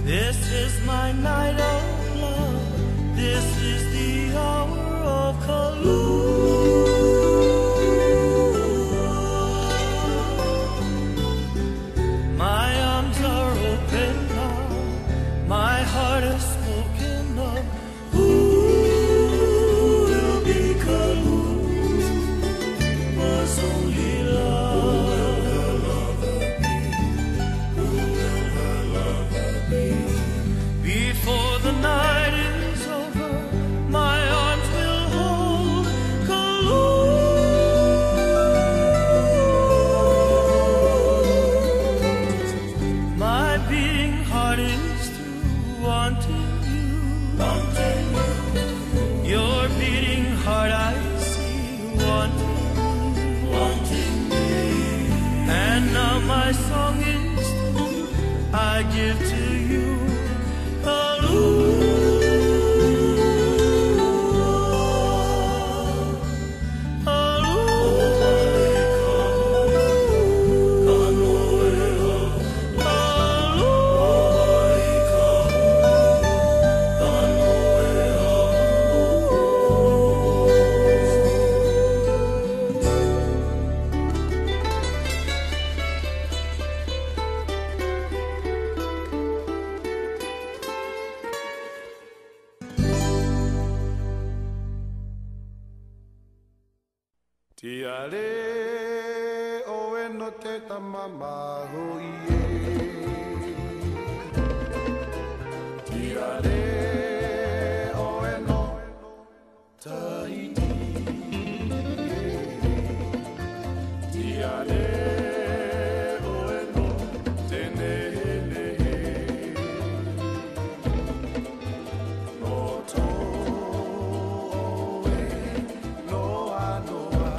This is my night of love. This is the hour of Kalu. My arms are open now. My heart is spoken of. Who will be Kalu? Was only love. Before the night is over, my arms will hold Kalu. My beating heart is through wanting you. Your beating heart I see wanting me. And now my song is through, I give to you. Tiare o e no te tamama hui e. Tiare o e no Tahiti e. Tiare o e no te nehe. No to e no anoa.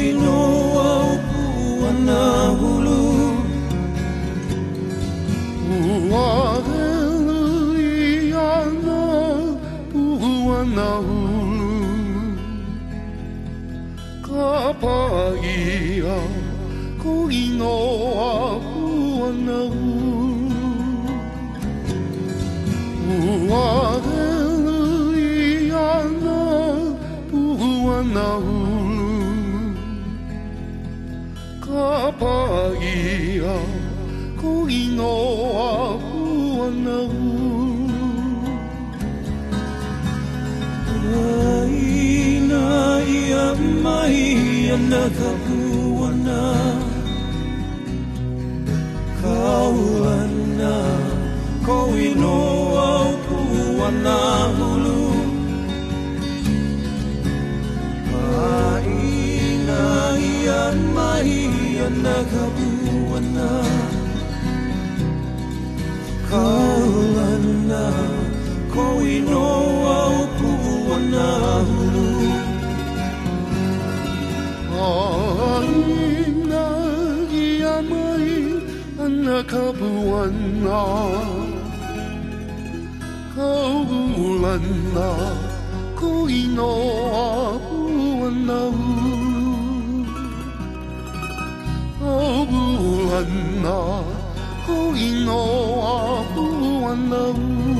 inoa upuana hulu Uaheluiana puana hulu Kapaia ko inoa puana hulu Uaheluiana puana hulu Kapaia ko inoa puana hulu Aina ia mai ana ka puana Kaulana ko inoa puana hulu Aina ia mai ana ka puana Kaulana ko inoa puana hulu Aina ia mai ana ka puana Kaulana ko inoa puana hulu Kaulana ko inoa puana hulu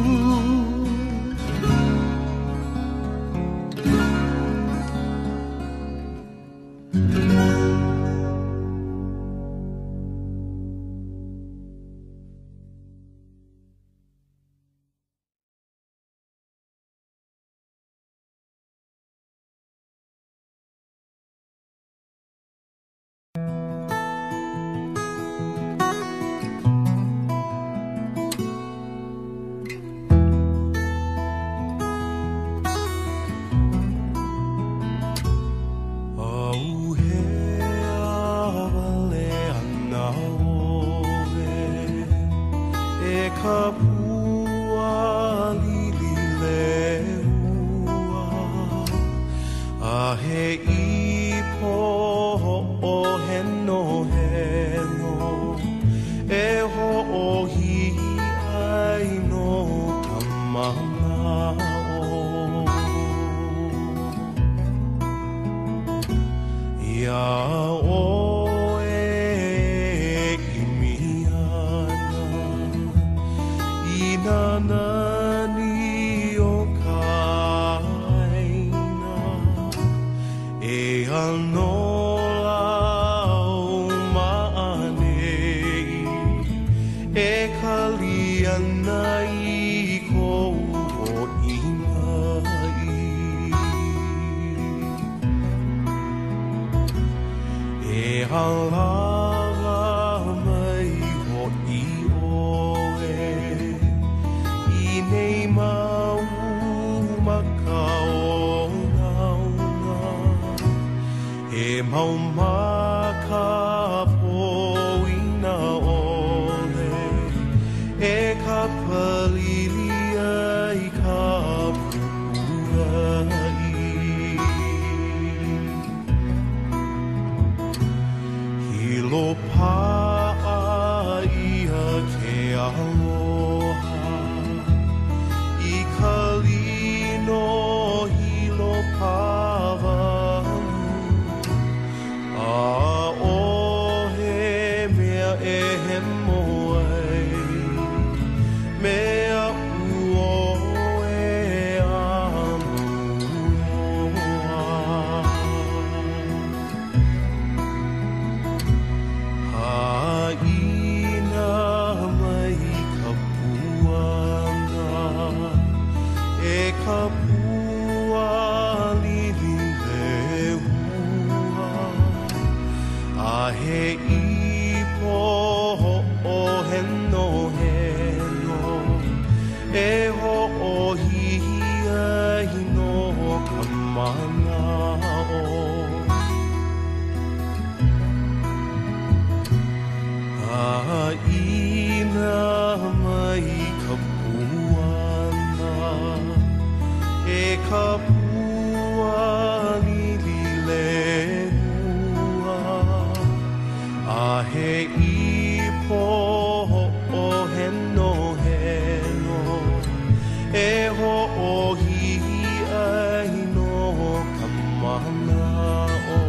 Kapua lili lehua he I po o he no e ho o hi ai no kamana o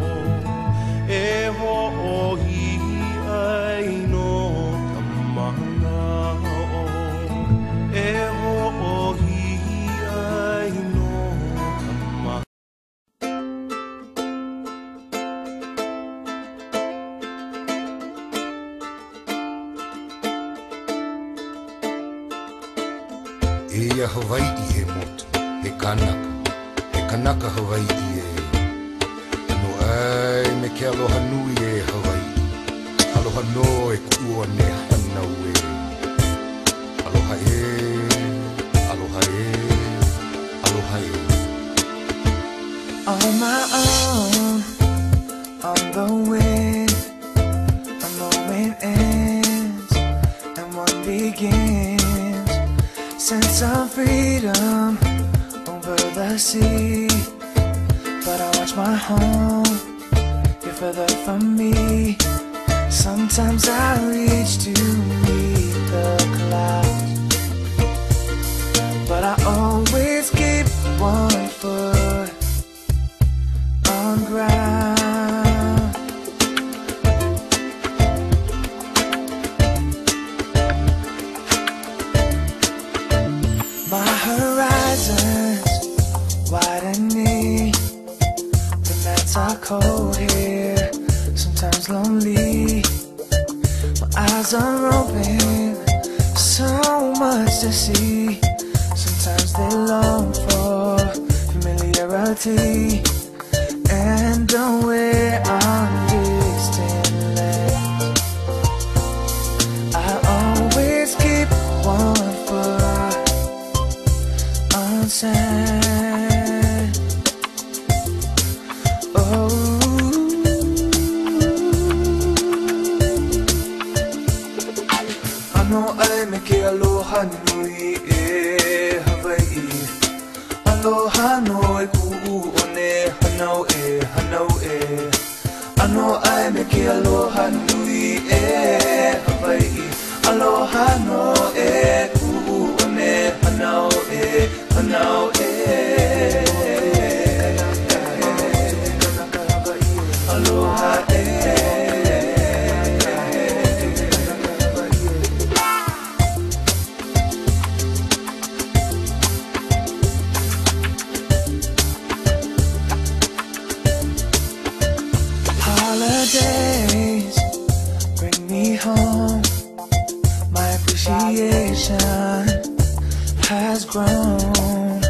e ho o hi ai no kamana o e ho o hi ai no kamana Ia Hawaii he motu, he kanaka Hawaii e. No ai me ke aloha nui e Hawaii, aloha no e kua ne hanau e. Aloha e, aloha e, aloha e. On my own, on the wind, I know it ends and one begins. Sense of freedom over the sea, but I watch my home get further from me. Sometimes I reach to meet the clouds, but I always keep one foot on ground. My horizon's widening. The nights are cold here, sometimes lonely. My eyes are open, so much to see. Sometimes they long for familiarity and away on distant lands. I always keep one foot on sand. Oh, ano ay me ke aloha nui e Hawaii. Aloha no e ku'u o ne hanau e. Ano ai me ke aloha nui e Hawaii. Aloha no e ku'u o ne hanau e. Aloha e. Holidays bring me home. My appreciation has grown.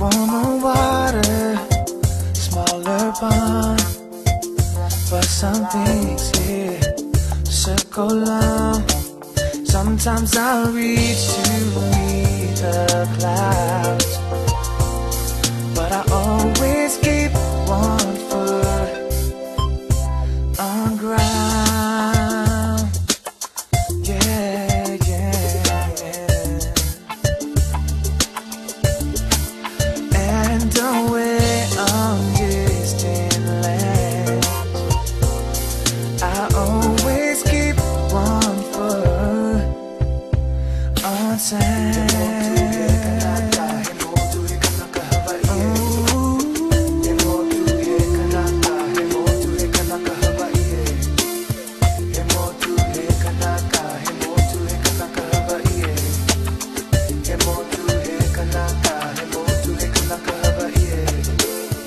Warmer water, smaller pond, but some things here circle on. Sometimes I'll reach to meet the clouds, but I always keep one foot on ground. Yeah, yeah, yeah. And away on distant lands, I always keep one foot on sand.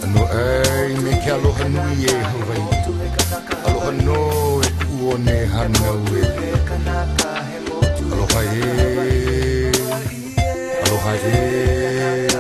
Ano ai me ke aloha nui e Hawaii, aloha no e kua ne hanau e. Aloha e, aloha e.